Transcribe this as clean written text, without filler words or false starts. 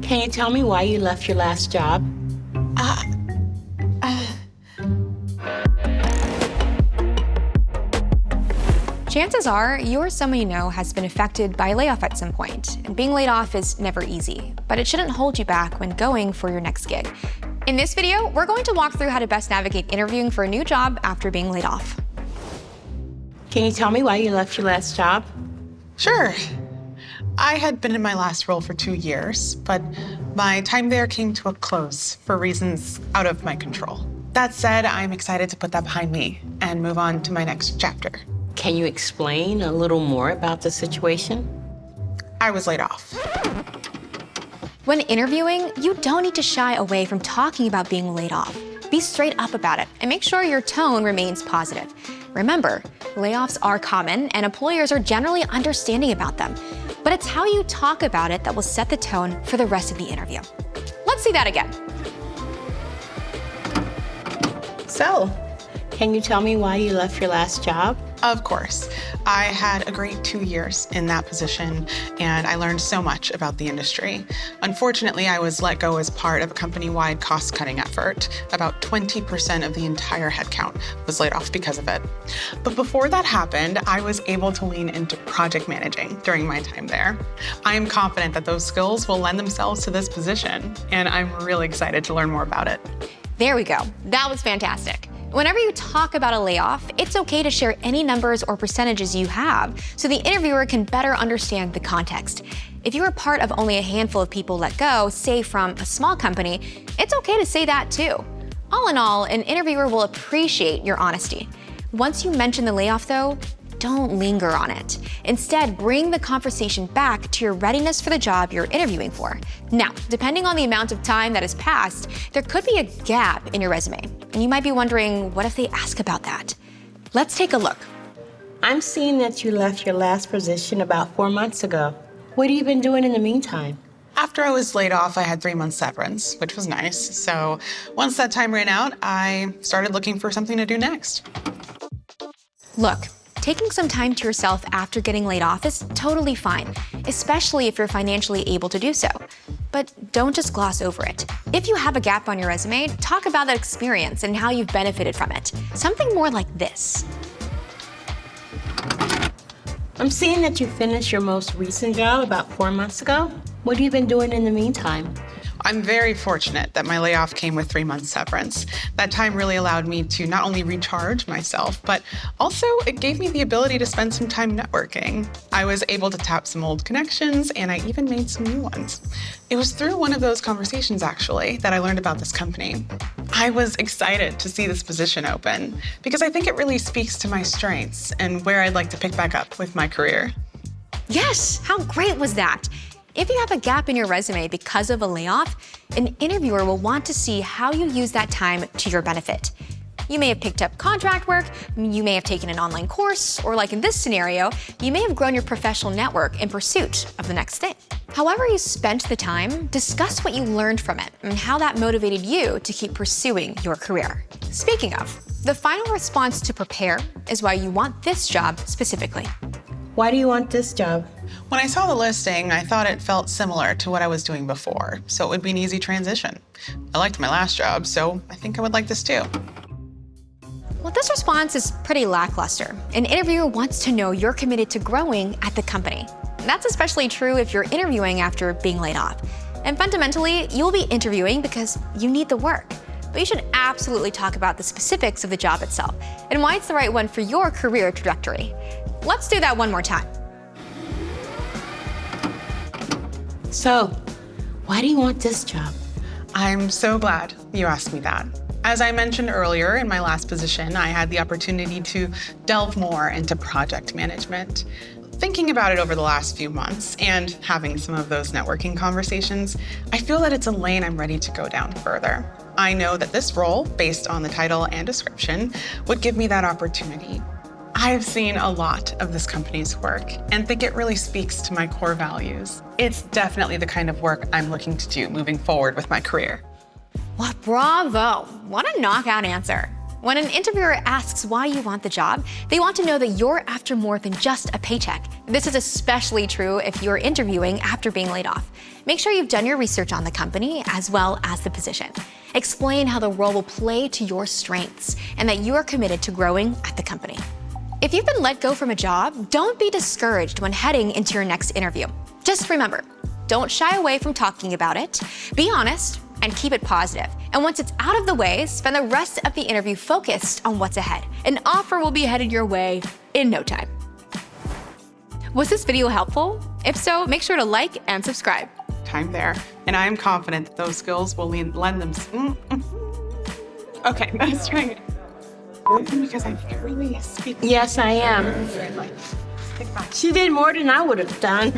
Can you tell me why you left your last job? Chances are you're someone you know has been affected by a layoff at some point, and being laid off is never easy, but it shouldn't hold you back when going for your next gig. In this video, we're going to walk through how to best navigate interviewing for a new job after being laid off. Can you tell me why you left your last job? Sure. I had been in my last role for 2 years, but my time there came to a close for reasons out of my control. That said, I'm excited to put that behind me and move on to my next chapter. Can you explain a little more about the situation? I was laid off. When interviewing, you don't need to shy away from talking about being laid off. Be straight up about it and make sure your tone remains positive. Remember, layoffs are common and employers are generally understanding about them, but it's how you talk about it that will set the tone for the rest of the interview. Let's see that again. So, can you tell me why you left your last job? Of course. I had a great 2 years in that position, and I learned so much about the industry. Unfortunately, I was let go as part of a company-wide cost-cutting effort. About 20% of the entire headcount was laid off because of it. But before that happened, I was able to lean into project managing during my time there. I am confident that those skills will lend themselves to this position, and I'm really excited to learn more about it. There we go. That was fantastic. Whenever you talk about a layoff, it's okay to share any numbers or percentages you have so the interviewer can better understand the context. If you are part of only a handful of people let go, say from a small company, it's okay to say that too. All in all, an interviewer will appreciate your honesty. Once you mention the layoff though, don't linger on it. Instead, bring the conversation back to your readiness for the job you're interviewing for. Now, depending on the amount of time that has passed, there could be a gap in your resume. And you might be wondering, what if they ask about that? Let's take a look. I'm seeing that you left your last position about 4 months ago. What have you been doing in the meantime? After I was laid off, I had 3 months severance, which was nice. So once that time ran out, I started looking for something to do next. Look, taking some time to yourself after getting laid off is totally fine, especially if you're financially able to do so. But don't just gloss over it. If you have a gap on your resume, talk about that experience and how you've benefited from it. Something more like this. I'm seeing that you finished your most recent job about 4 months ago. What have you been doing in the meantime? I'm very fortunate that my layoff came with 3 months severance. That time really allowed me to not only recharge myself, but also it gave me the ability to spend some time networking. I was able to tap some old connections, and I even made some new ones. It was through one of those conversations, actually, that I learned about this company. I was excited to see this position open because I think it really speaks to my strengths and where I'd like to pick back up with my career. Yes, how great was that? If you have a gap in your resume because of a layoff, an interviewer will want to see how you use that time to your benefit. You may have picked up contract work, you may have taken an online course, or like in this scenario, you may have grown your professional network in pursuit of the next thing. However you spent the time, discuss what you learned from it and how that motivated you to keep pursuing your career. Speaking of, the final response to prepare is why you want this job specifically. Why do you want this job? When I saw the listing, I thought it felt similar to what I was doing before, so it would be an easy transition. I liked my last job, so I think I would like this too. Well, this response is pretty lackluster. An interviewer wants to know you're committed to growing at the company. That's especially true if you're interviewing after being laid off. And fundamentally, you'll be interviewing because you need the work. But you should absolutely talk about the specifics of the job itself and why it's the right one for your career trajectory. Let's do that one more time. So, why do you want this job? I'm so glad you asked me that. As I mentioned earlier, in my last position, I had the opportunity to delve more into project management. Thinking about it over the last few months and having some of those networking conversations, I feel that it's a lane I'm ready to go down further. I know that this role, based on the title and description, would give me that opportunity. I've seen a lot of this company's work and think it really speaks to my core values. It's definitely the kind of work I'm looking to do moving forward with my career. Well, bravo! What a knockout answer. When an interviewer asks why you want the job, they want to know that you're after more than just a paycheck. This is especially true if you're interviewing after being laid off. Make sure you've done your research on the company as well as the position. Explain how the role will play to your strengths and that you are committed to growing at the company. If you've been let go from a job, don't be discouraged when heading into your next interview. Just remember, don't shy away from talking about it, be honest, and keep it positive. And once it's out of the way, spend the rest of the interview focused on what's ahead. An offer will be headed your way in no time. Was this video helpful? If so, make sure to like and subscribe. Time there, and I am confident that those skills will lend them. Okay, let's try it. Because I can't really speak. Yes, I am. Think back. She did more than I would have done.